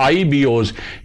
IBOs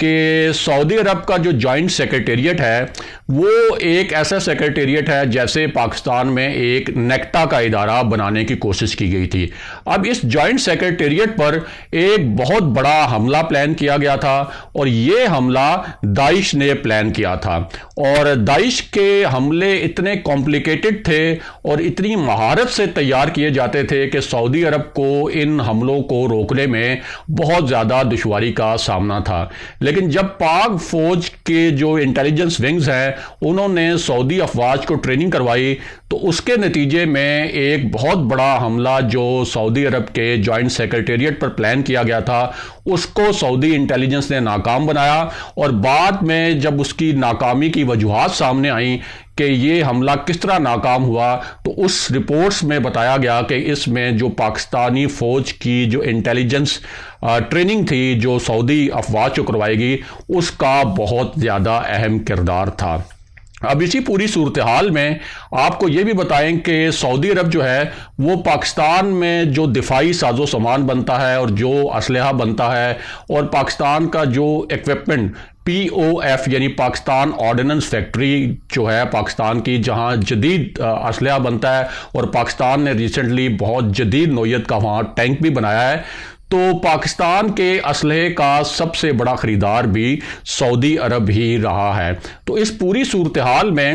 کہ سعودی عرب کا جو جوائنٹ سیکریٹریٹ ہے وہ ایک ایسا سیکریٹریٹ ہے جیسے پاکستان میں ایک نیکٹا کا ادارہ بنانے کی کوشش کی گئی تھی۔ اب اس جوائنٹ سیکریٹریٹ پر ایک بہت بڑا حملہ پلان کیا گیا تھا، اور یہ حملہ داعش نے پلان کیا تھا، اور داعش کے حملے اتنے کمپلیکیٹڈ تھے اور اتنی مہارت سے تیار کیے جاتے تھے کہ سعودی عرب کو ان حملوں کو روکنے میں بہت زیادہ دشواری کا سامنا تھا۔ لیکن جب پاک فوج کے جو انٹیلیجنس ونگز ہیں انہوں نے سعودی افواج کو ٹریننگ کروائی، تو اس کے نتیجے میں ایک بہت بڑا حملہ جو سعودی عرب کے جوائنٹ سیکریٹریٹ پر پلان کیا گیا تھا اس کو سعودی انٹیلیجنس نے ناکام بنایا، اور بعد میں جب اس کی ناکامی کی وجوہات سامنے آئیں کہ یہ حملہ کس طرح ناکام ہوا، تو اس رپورٹس میں بتایا گیا کہ اس میں جو پاکستانی فوج کی جو انٹیلیجنس ٹریننگ تھی جو سعودی افواج کو کروائی گئی اس کا بہت زیادہ اہم کردار تھا۔ اب اسی پوری صورتحال میں آپ کو یہ بھی بتائیں کہ سعودی عرب جو ہے وہ پاکستان میں جو دفاعی ساز و سامان بنتا ہے اور جو اسلحہ بنتا ہے، اور پاکستان کا جو ایکوپمنٹ POF یعنی پاکستان آرڈیننس فیکٹری جو ہے پاکستان کی، جہاں جدید اسلحہ بنتا ہے، اور پاکستان نے ریسنٹلی بہت جدید نوعیت کا وہاں ٹینک بھی بنایا ہے، تو پاکستان کے اسلحے کا سب سے بڑا خریدار بھی سعودی عرب ہی رہا ہے۔ تو اس پوری صورتحال میں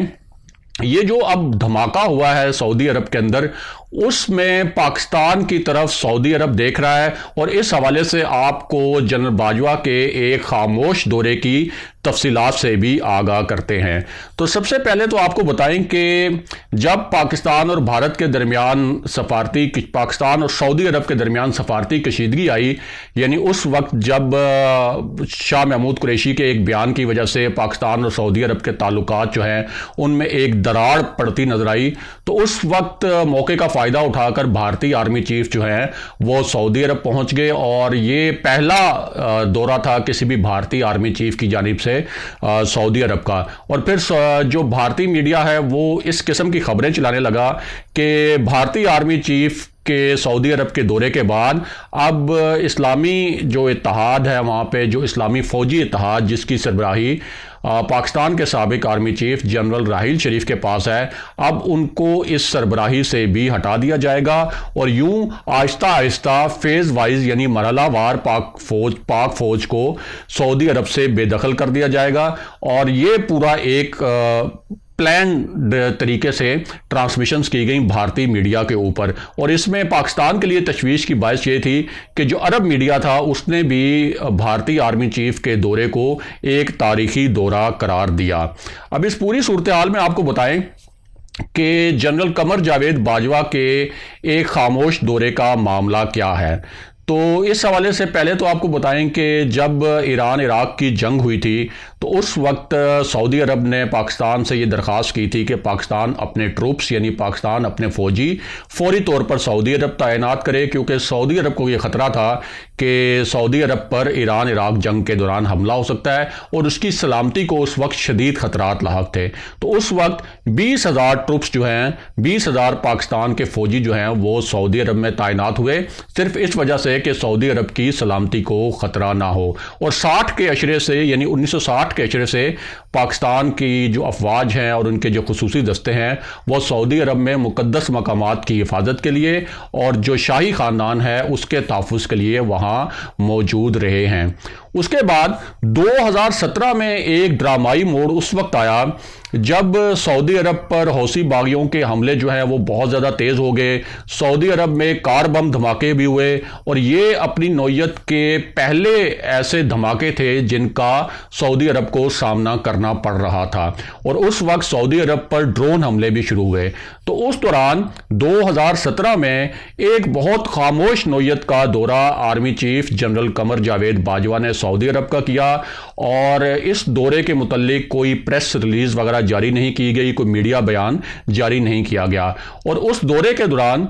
یہ جو اب دھماکہ ہوا ہے سعودی عرب کے اندر، اس میں پاکستان کی طرف سعودی عرب دیکھ رہا ہے، اور اس حوالے سے آپ کو جنرل باجوہ کے ایک خاموش دورے کی تفصیلات سے بھی آگاہ کرتے ہیں۔ تو سب سے پہلے تو آپ کو بتائیں کہ جب پاکستان اور بھارت کے درمیان پاکستان اور سعودی عرب کے درمیان سفارتی کشیدگی آئی، یعنی اس وقت جب شاہ محمود قریشی کے ایک بیان کی وجہ سے پاکستان اور سعودی عرب کے تعلقات جو ہیں ان میں ایک دراڑ پڑتی نظر آئی، تو اس وقت موقع کا فائدہ اٹھا کر بھارتی آرمی چیف جو ہیں وہ سعودی عرب پہنچ گئے، اور یہ پہلا دورہ تھا کسی بھی بھارتی آرمی چیف کی جانب سے سعودی عرب کا۔ اور پھر جو بھارتی میڈیا ہے وہ اس قسم کی خبریں چلانے لگا کہ بھارتی آرمی چیف کہ سعودی عرب کے دورے کے بعد اب اسلامی جو اتحاد ہے وہاں پہ، جو اسلامی فوجی اتحاد جس کی سربراہی پاکستان کے سابق army chief general Raheel Sharif کے پاس ہے، اب ان کو اس سربراہی سے بھی ہٹا دیا جائے گا، اور یوں آہستہ آہستہ فیز وائز یعنی مرحلہ وار پاک فوج کو سعودی عرب سے بے دخل کر دیا جائے گا، اور یہ پورا ایک پلان طریقے سے ٹرانسمیشنز کی گئیں بھارتی میڈیا کے اوپر، اور اس میں پاکستان کے لیے تشویش کی باعث یہ تھی کہ جو عرب میڈیا تھا اس نے بھی بھارتی آرمی چیف کے دورے کو ایک تاریخی دورہ قرار دیا۔ اب اس پوری صورتحال میں آپ کو بتائیں کہ جنرل قمر جاوید باجوہ کے ایک خاموش دورے کا معاملہ کیا ہے۔ تو اس حوالے سے پہلے تو آپ کو بتائیں کہ جب ایران عراق کی جنگ ہوئی تھی تو اس وقت سعودی عرب نے پاکستان سے یہ درخواست کی تھی کہ پاکستان اپنے ٹروپس یعنی پاکستان اپنے فوجی فوری طور پر سعودی عرب تعینات کرے، کیونکہ سعودی عرب کو یہ خطرہ تھا کہ سعودی عرب پر ایران عراق جنگ کے دوران حملہ ہو سکتا ہے، اور اس کی سلامتی کو اس وقت شدید خطرات لاحق تھے۔ تو اس وقت 20,000 ٹروپس جو ہیں، 20,000 پاکستان کے فوجی جو ہیں وہ سعودی عرب میں تعینات ہوئے، صرف اس وجہ سے کہ سعودی عرب کی سلامتی کو خطرہ نہ ہو۔ اور 60 کے عشرے سے یعنی 1960 کے عشرے سے پاکستان کی جو افواج ہیں اور ان کے جو خصوصی دستے ہیں وہ سعودی عرب میں مقدس مقامات کی حفاظت کے لیے اور جو شاہی خاندان ہے اس کے تحفظ کے لیے وہاں موجود رہے ہیں۔ اس کے بعد 2017 میں ایک ڈرامائی موڑ اس وقت آیا جب سعودی عرب پر حوثی باغیوں کے حملے جو ہیں وہ بہت زیادہ تیز ہو گئے۔ سعودی عرب میں کار بم دھماکے بھی ہوئے، اور یہ اپنی نوعیت کے پہلے ایسے دھماکے تھے جن کا سعودی عرب کو سامنا کرنا پڑ رہا تھا، اور اس وقت سعودی عرب پر ڈرون حملے بھی شروع ہوئے۔ تو اس دوران 2017 میں ایک بہت خاموش نوعیت کا دورہ army chief general Qamar Javed Bajwa نے سعودی عرب کا کیا، اور اس دورے کے متعلق کوئی پریس ریلیز وغیرہ جاری نہیں کی گئی، کوئی میڈیا بیان جاری نہیں کیا گیا۔ اور اس دورے کے دوران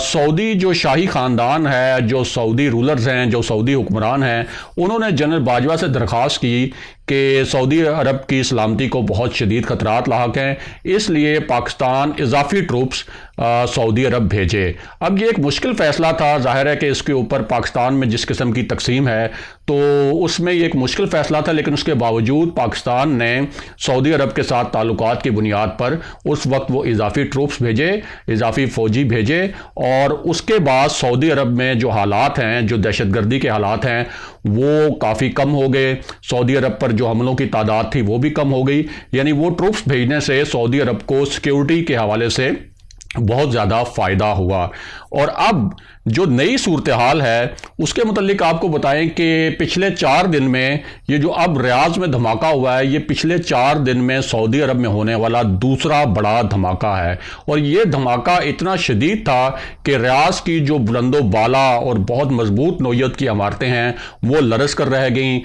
سعودی جو شاہی خاندان ہے، جو سعودی رولرز ہیں، جو سعودی حکمران ہیں، انہوں نے جنرل باجوہ سے درخواست کی کہ سعودی عرب کی سلامتی کو بہت شدید خطرات لاحق ہیں، اس لیے پاکستان اضافی ٹروپس سعودی عرب بھیجے۔ اب یہ ایک مشکل فیصلہ تھا، ظاہر ہے کہ اس کے اوپر پاکستان میں جس قسم کی تقسیم ہے تو اس میں یہ ایک مشکل فیصلہ تھا، لیکن اس کے باوجود پاکستان نے سعودی عرب کے ساتھ تعلقات کی بنیاد پر اس وقت وہ اضافی ٹروپس بھیجے، اضافی فوجی بھیجے، اور اس کے بعد سعودی عرب میں جو حالات ہیں، جو دہشت گردی کے حالات ہیں، وہ کافی کم ہو گئے۔ سعودی عرب پر جو حملوں کی تعداد تھی وہ بھی کم ہو گئی، یعنی وہ ٹروپس بھیجنے سے سعودی عرب کو سیکیورٹی کے حوالے سے بہت زیادہ فائدہ ہوا۔ اور اب جو نئی صورتحال ہے اس کے متعلق آپ کو بتائیں کہ پچھلے 4 دن میں یہ جو اب ریاض میں دھماکہ ہوا ہے، یہ پچھلے 4 دن میں سعودی عرب میں ہونے والا دوسرا بڑا دھماکہ ہے، اور یہ دھماکہ اتنا شدید تھا کہ ریاض کی جو بلند و بالا اور بہت مضبوط نوعیت کی عمارتیں ہیں وہ لرز کر رہ گئیں،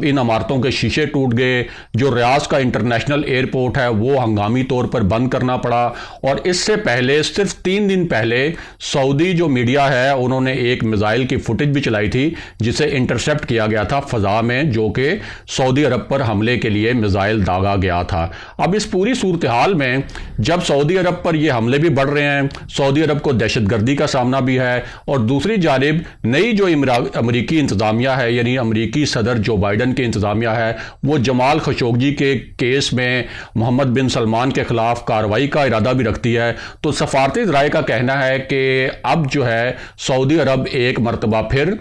ان عمارتوں کے شیشے ٹوٹ گئے، جو ریاض کا انٹرنیشنل ایئرپورٹ ہے وہ ہنگامی طور پر بند کرنا پڑا۔ اور اس سے پہلے صرف 3 دن پہلے سعودی جو میڈیا ہے انہوں نے ایک میزائل کی فوٹیج بھی چلائی تھی جسے انٹرسیپٹ کیا گیا تھا فضا میں، جو کہ سعودی عرب پر حملے کے لیے میزائل داغا گیا تھا۔ اب اس پوری صورتحال میں جب سعودی عرب پر یہ حملے بھی بڑھ رہے ہیں، سعودی عرب کو دہشت گردی کا سامنا بھی ہے، اور دوسری جانب نئی جو امریکی انتظامیہ ہے، یعنی امریکی صدر جو بائیڈن کی انتظامیہ ہے، وہ جمال خشوگی کے کیس میں محمد بن سلمان کے خلاف کارروائی کا ارادہ بھی رکھتی ہے۔ تو سفارتی ذرائع کا کہنا ہے کہ اب جو ہے سعودی عرب ایک مرتبہ پھر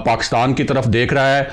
پاکستان کی طرف دیکھ رہا ہے